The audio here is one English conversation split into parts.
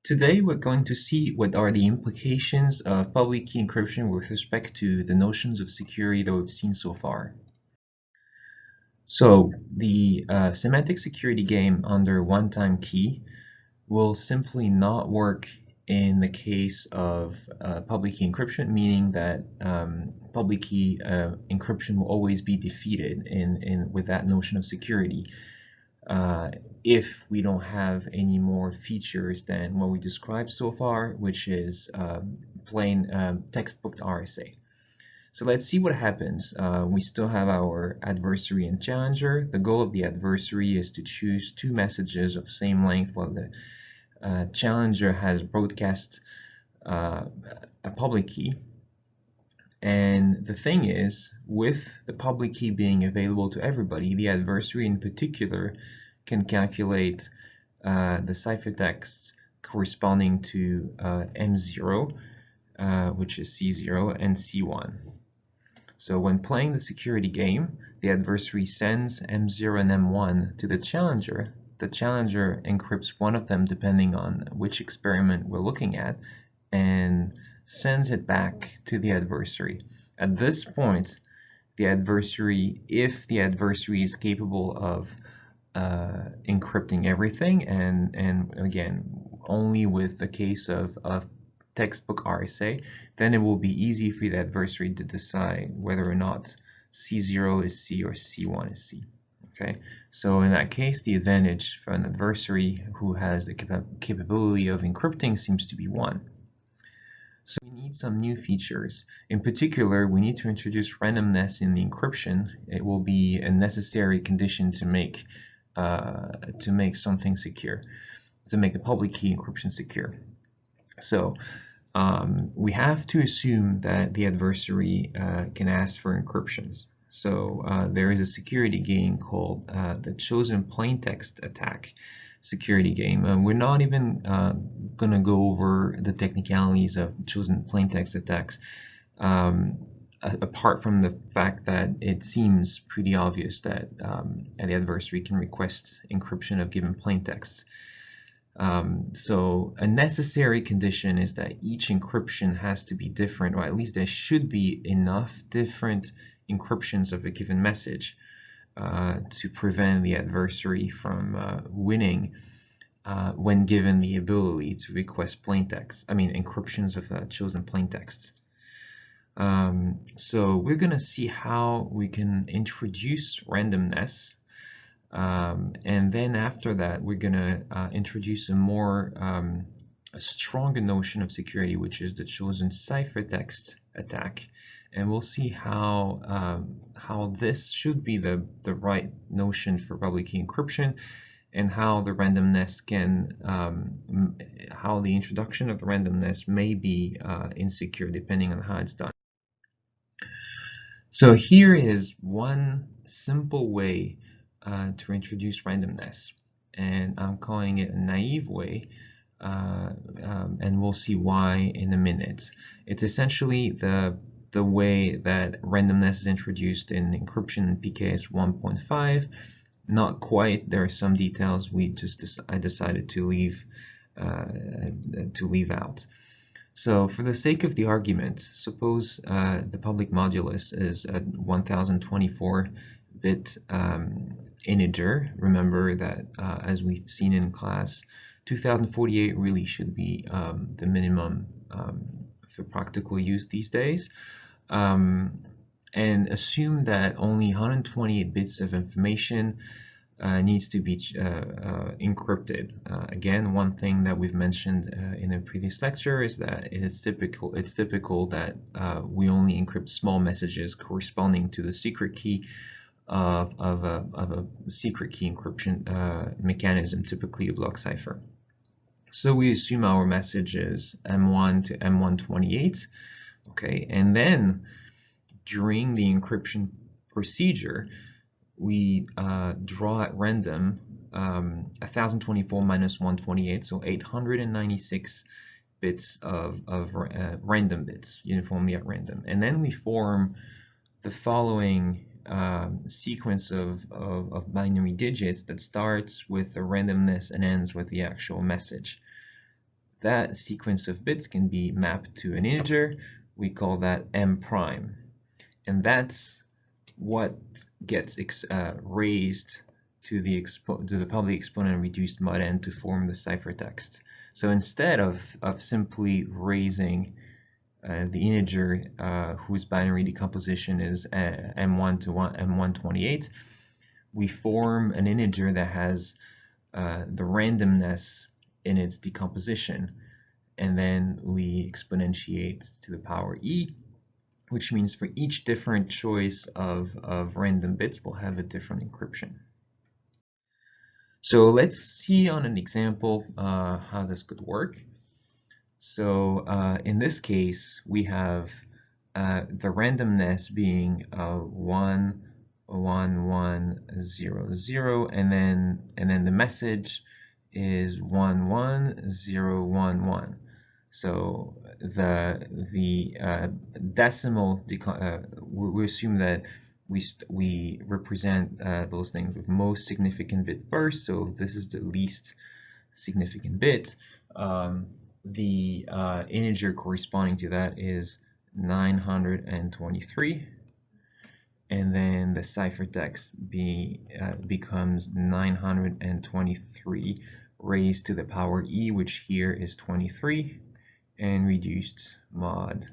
Today we're going to see what are the implications of public key encryption with respect to the notions of security that we've seen so far. So the semantic security game under one-time key will simply not work in the case of public key encryption, meaning that public key encryption will always be defeated with that notion of security. If we don't have any more features than what we described so far, which is plain textbook RSA. So let's see what happens. We still have our adversary and challenger. The goal of the adversary is to choose two messages of same length while the challenger has broadcast a public key. And the thing is, with the public key being available to everybody, the adversary in particular can calculate the ciphertext corresponding to M0, which is C0, and C1. So when playing the security game, the adversary sends M0 and M1 to the challenger. The challenger encrypts one of them depending on which experiment we're looking at, and sends it back to the adversary. At this point, the adversary, if the adversary is capable of encrypting everything, and again, only with the case of textbook RSA, then it will be easy for the adversary to decide whether or not C0 is C or C1 is C. Okay, so in that case, the advantage for an adversary who has the capability of encrypting seems to be 1. So we need some new features. In particular, we need to introduce randomness in the encryption. It will be a necessary condition to make something secure, to make the public key encryption secure. So we have to assume that the adversary can ask for encryptions. So there is a security game called the Chosen Ciphertext Attack security game. We're not even going to go over the technicalities of Chosen Ciphertext Attacks, apart from the fact that it seems pretty obvious that the adversary can request encryption of given plaintext. So a necessary condition is that each encryption has to be different, or at least there should be enough different encryptions of a given message to prevent the adversary from winning when given the ability to request encryptions of chosen plaintext. So we're going to see how we can introduce randomness, and then after that we're going to introduce a stronger notion of security, which is the Chosen Ciphertext Attack, and we'll see how this should be the right notion for public key encryption, and how the randomness can, how the introduction of the randomness may be insecure depending on how it's done. So here is one simple way to introduce randomness, and I'm calling it a naive way, and we'll see why in a minute. It's essentially the way that randomness is introduced in encryption in PKS 1.5. Not quite. There are some details I decided to leave out. So for the sake of the argument, suppose the public modulus is a 1024-bit integer. Remember that as we've seen in class, 2048 really should be the minimum for practical use these days. And assume that only 128 bits of information needs to be encrypted. Again, one thing that we've mentioned in a previous lecture is that it's typical that we only encrypt small messages corresponding to the secret key of a secret key encryption mechanism, typically a block cipher. So we assume our message is M1 to M128, okay, and then during the encryption procedure, we draw at random 1024 minus 128, so 896 bits of random bits, uniformly at random. And then we form the following sequence of binary digits that starts with the randomness and ends with the actual message. that sequence of bits can be mapped to an integer. We call that m prime, and that's what gets raised to the public exponent reduced mod n to form the ciphertext. So instead of simply raising the integer whose binary decomposition is m1 to m128, we form an integer that has the randomness in its decomposition, and then we exponentiate to the power e, which means for each different choice of random bits, we'll have a different encryption. So let's see on an example how this could work. So in this case, we have the randomness being 1, 1, 1, 0, 0, and then the message is 1, 1, 0, 1, 1. So the decimal, we assume that we represent those things with most significant bit first. So this is the least significant bit. The integer corresponding to that is 923, and then the ciphertext becomes 923 raised to the power e, which here is 23, and reduced mod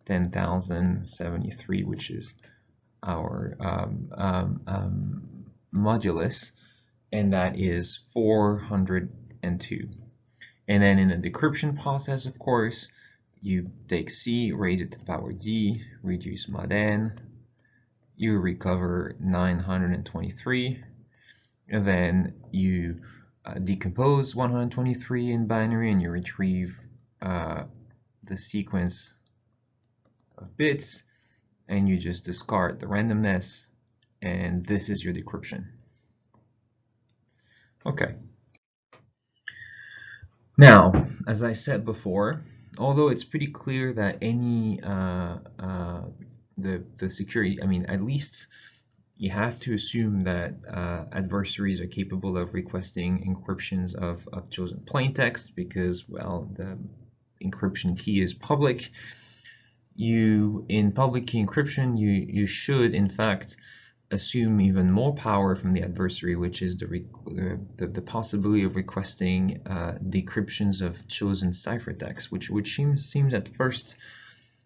10,073, which is our modulus, and that is 402. And then in the decryption process, of course, you take C, raise it to the power D, reduce mod n, you recover 923, and then you decompose 123 in binary, and you retrieve the sequence of bits, and you just discard the randomness, and this is your decryption. Okay. Now, as I said before, although it's pretty clear that any the security, I mean, at least you have to assume that adversaries are capable of requesting encryptions of chosen plaintext because, well, the encryption key is public. In public key encryption, you should in fact assume even more power from the adversary, which is the possibility of requesting decryptions of chosen ciphertext, which seems at first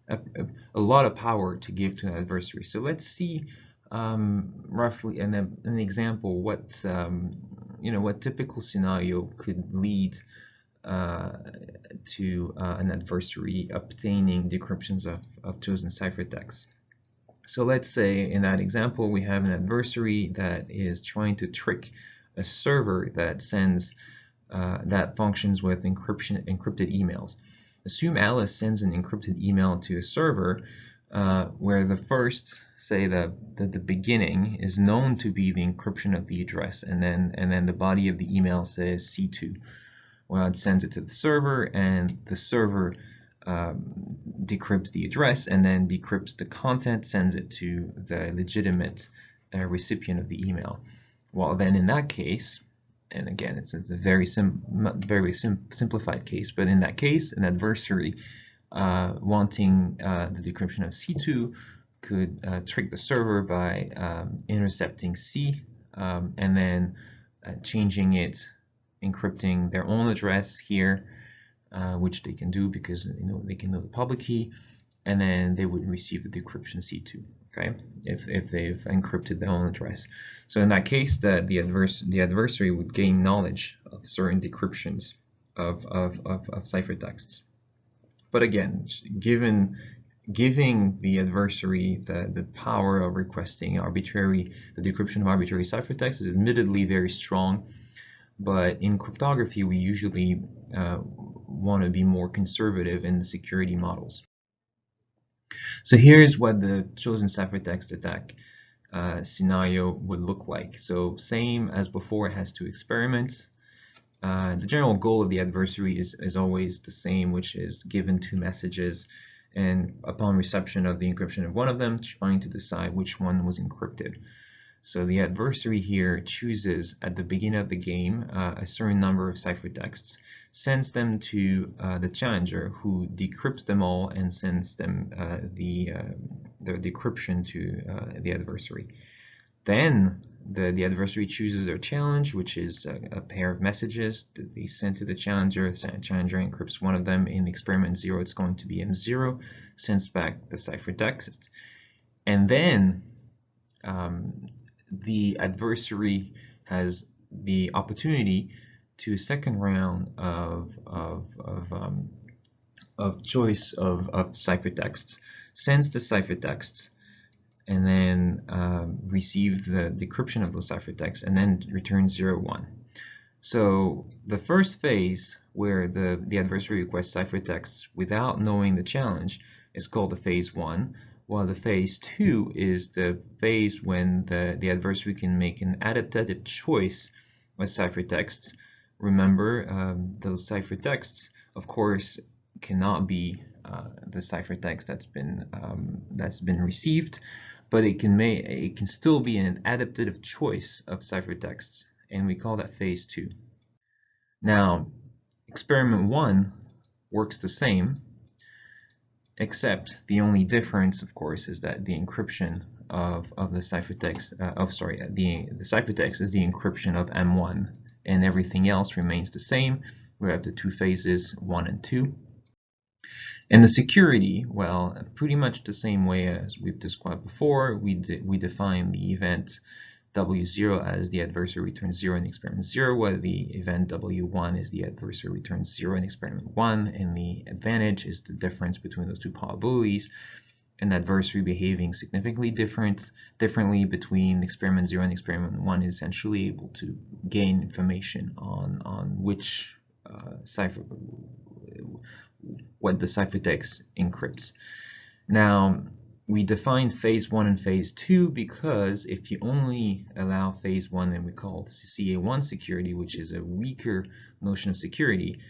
a lot of power to give to an adversary. So let's see roughly an example what what typical scenario could lead to an adversary obtaining decryptions of chosen ciphertext. So let's say in that example we have an adversary that is trying to trick a server that sends that functions with encrypted emails. Assume Alice sends an encrypted email to a server where the first, say the beginning, is known to be the encryption of the address, and then the body of the email says C2. Well, it sends it to the server, and the server decrypts the address and then decrypts the content, sends it to the legitimate recipient of the email. Well, then in that case, and again, it's a very simplified case, but in that case, an adversary wanting the decryption of C2 could trick the server by intercepting C and then changing it, encrypting their own address here, which they can do because they can know the public key, and then they would receive the decryption C2. Okay, if they've encrypted their own address. So in that case, the adversary would gain knowledge of certain decryptions of ciphertexts. But again, giving the adversary the power of requesting the decryption of arbitrary ciphertext is admittedly very strong, but in cryptography we usually want to be more conservative in the security models. So here's what the chosen ciphertext attack scenario would look like. So same as before, it has two experiments. The general goal of the adversary is always the same, which is given two messages, and upon reception of the encryption of one of them, trying to decide which one was encrypted. So the adversary here chooses at the beginning of the game a certain number of ciphertexts, sends them to the challenger, who decrypts them all and sends them the decryption to the adversary. Then the adversary chooses their challenge, which is a pair of messages that they send to the challenger. The challenger encrypts one of them. In experiment 0, it's going to be M0, sends back the ciphertext. And then the adversary has the opportunity to a second round of choice of ciphertexts, sends the ciphertexts, and then receive the decryption of those ciphertexts, and then return 0, 1. So the first phase, where the adversary requests ciphertexts without knowing the challenge, is called the phase 1, while the phase 2 is the phase when the adversary can make an adaptive choice of ciphertexts. Remember, those ciphertexts, of course, cannot be the ciphertext that's been received, but it can still be an adaptive choice of ciphertexts, and we call that phase 2. Now, experiment 1 works the same, except the only difference, of course, is that the encryption of the ciphertext, the ciphertext is the encryption of M1, and everything else remains the same. We have the two phases 1 and 2. And the security, well, pretty much the same way as we've described before. We define the event W0 as the adversary returns 0 in experiment 0, while the event W1 is the adversary returns 0 in experiment 1, and the advantage is the difference between those two probabilities. An adversary behaving significantly differently between experiment 0 and experiment 1 is essentially able to gain information on which what the ciphertext encrypts. Now, we define phase 1 and phase 2 because if you only allow phase 1, then we call it CCA1 security, which is a weaker notion of security.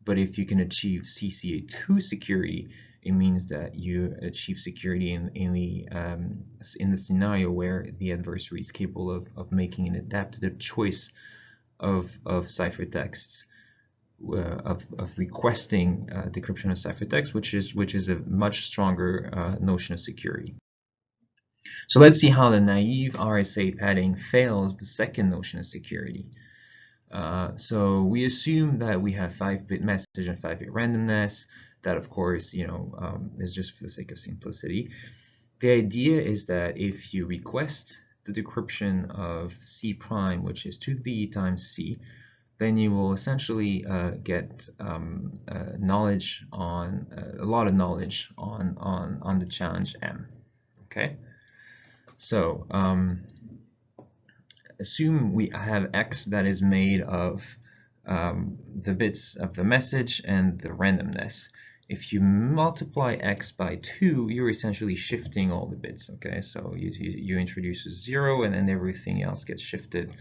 But if you can achieve CCA2 security, it means that you achieve security in the scenario where the adversary is capable of making an adaptive choice of ciphertexts, of requesting decryption of ciphertext, which is a much stronger notion of security. So let's see how the naive RSA padding fails the second notion of security. So we assume that we have 5-bit message and 5-bit randomness. That, of course, is just for the sake of simplicity. The idea is that if you request the decryption of C prime, which is 2D times C, then you will essentially get knowledge on a lot of knowledge on the challenge M. Okay, so assume we have X that is made of the bits of the message and the randomness. If you multiply X by 2, you're essentially shifting all the bits. Okay, so you introduce a 0, and then everything else gets shifted.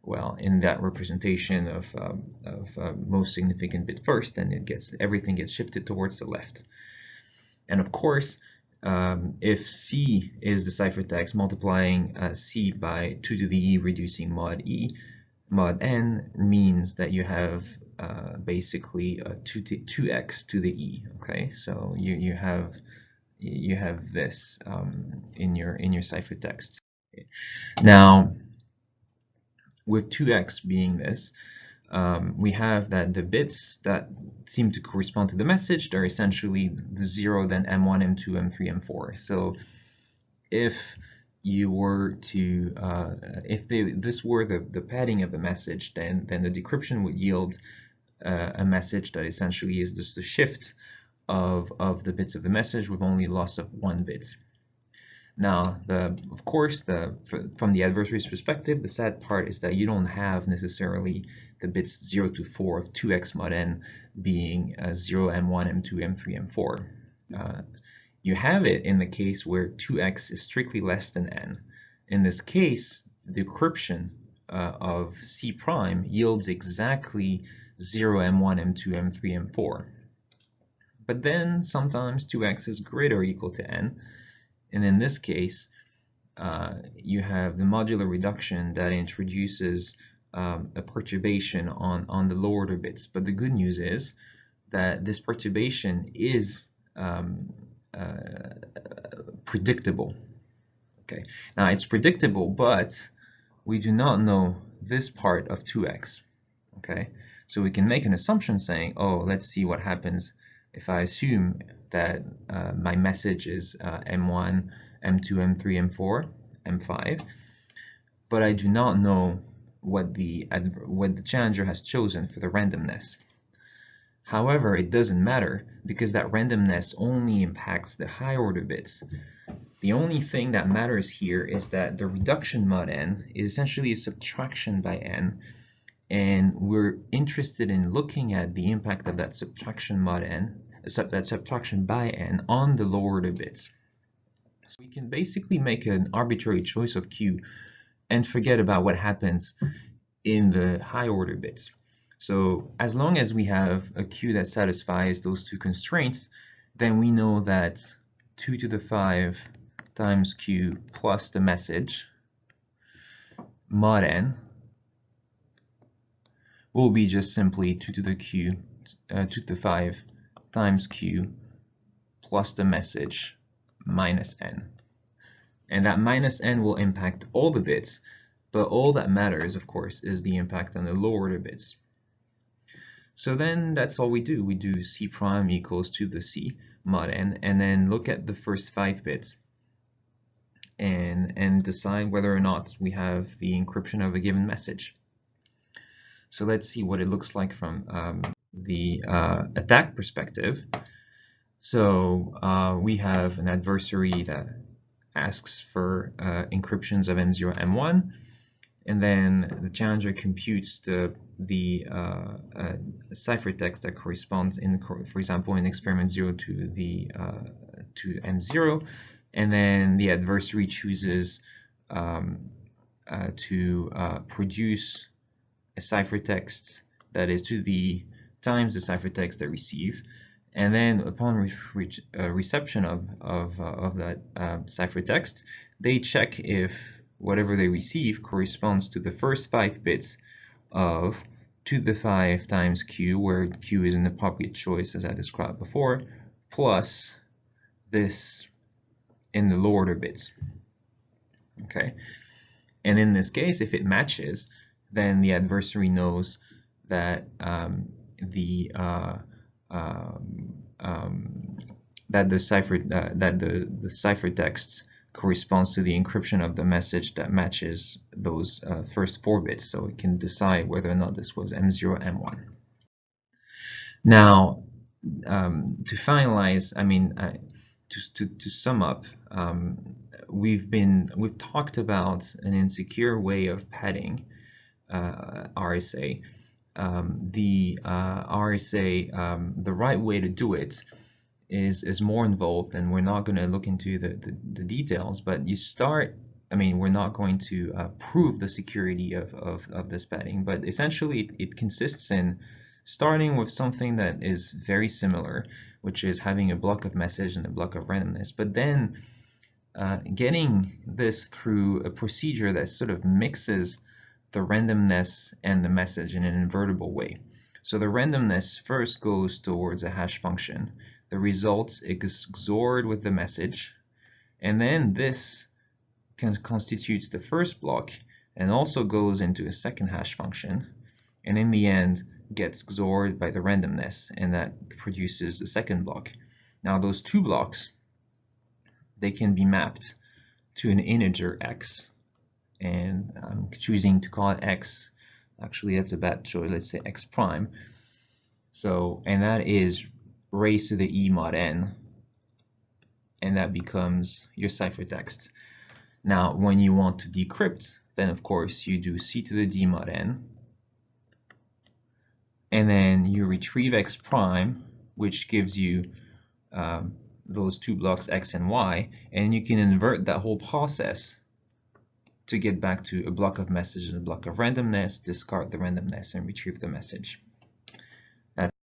Well, in that representation of most significant bit first, then everything gets shifted towards the left. And of course, if C is the ciphertext, multiplying C by 2 to the E, reducing mod E, mod N means that you have basically 2x to the E. Okay, so you have this in your ciphertext. Now, with 2x being this, we have that the bits that seem to correspond to the message, they're essentially the 0, then M1, M2, M3, M4. So if you were to, this were the padding of the message, then the decryption would yield a message that essentially is just a shift of the bits of the message with only loss of 1 bit. Now, of course, from the adversary's perspective, the sad part is that you don't have necessarily the bits 0 to 4 of 2x mod n being 0, M1, M2, M3, M4. You have it in the case where 2x is strictly less than n. In this case, the decryption of C prime yields exactly 0, M1, M2, M3, M4. But then sometimes 2x is greater or equal to n. And in this case, you have the modular reduction that introduces a perturbation on the lower order bits. But the good news is that this perturbation is predictable. Okay, now it's predictable, but we do not know this part of 2x. Okay, so we can make an assumption saying, oh, let's see what happens if I assume that my message is M1, M2, M3, M4, M5, but I do not know what the challenger has chosen for the randomness. However, it doesn't matter because that randomness only impacts the high order bits. The only thing that matters here is that the reduction mod n is essentially a subtraction by n, and we're interested in looking at the impact of that subtraction mod n, that subtraction by n on the lower order bits. So we can basically make an arbitrary choice of q and forget about what happens in the high order bits. So as long as we have a q that satisfies those two constraints, then we know that 2 to the 5 times q plus the message mod n will be just simply 2 to the 5 times q plus the message minus n. And that minus n will impact all the bits, but all that matters, of course, is the impact on the lower order bits. So then that's all we do. We do c prime equals to the c mod n, and then look at the first 5 bits and decide whether or not we have the encryption of a given message. So let's see what it looks like from the attack perspective. So we have an adversary that asks for encryptions of M0, M1, and then the challenger computes the ciphertext that corresponds, for example, in experiment 0 to M0, and then the adversary chooses to produce a ciphertext that is to the times the ciphertext they receive, and then upon reception of that ciphertext, they check if whatever they receive corresponds to the first 5 bits of 2 to the 5 times q, where q is an appropriate choice as I described before, plus this in the lower order bits. Okay, and in this case, if it matches, then the adversary knows that the ciphertext corresponds to the encryption of the message that matches those first 4 bits, so it can decide whether or not this was M0, M1. Now, to finalize, I mean, to sum up, we've talked about an insecure way of padding RSA. The RSA, the right way to do it is more involved, and we're not going to look into the details, but you start, I mean, we're not going to prove the security of this padding, but essentially it consists in starting with something that is very similar, which is having a block of message and a block of randomness, but then getting this through a procedure that sort of mixes the randomness and the message in an invertible way. So the randomness first goes towards a hash function. The results is XORed with the message, and then this constitutes the first block and also goes into a second hash function, and in the end gets XORed by the randomness, and that produces the second block. Now those 2 blocks, they can be mapped to an integer x, and I'm choosing to call it x. Actually, that's a bad choice. Let's say x prime. So, and that is raised to the e mod n, and that becomes your ciphertext. Now, when you want to decrypt, then of course you do c to the d mod n, and then you retrieve x prime, which gives you those 2 blocks x and y, and you can invert that whole process to get back to a block of message and a block of randomness, discard the randomness, and retrieve the message.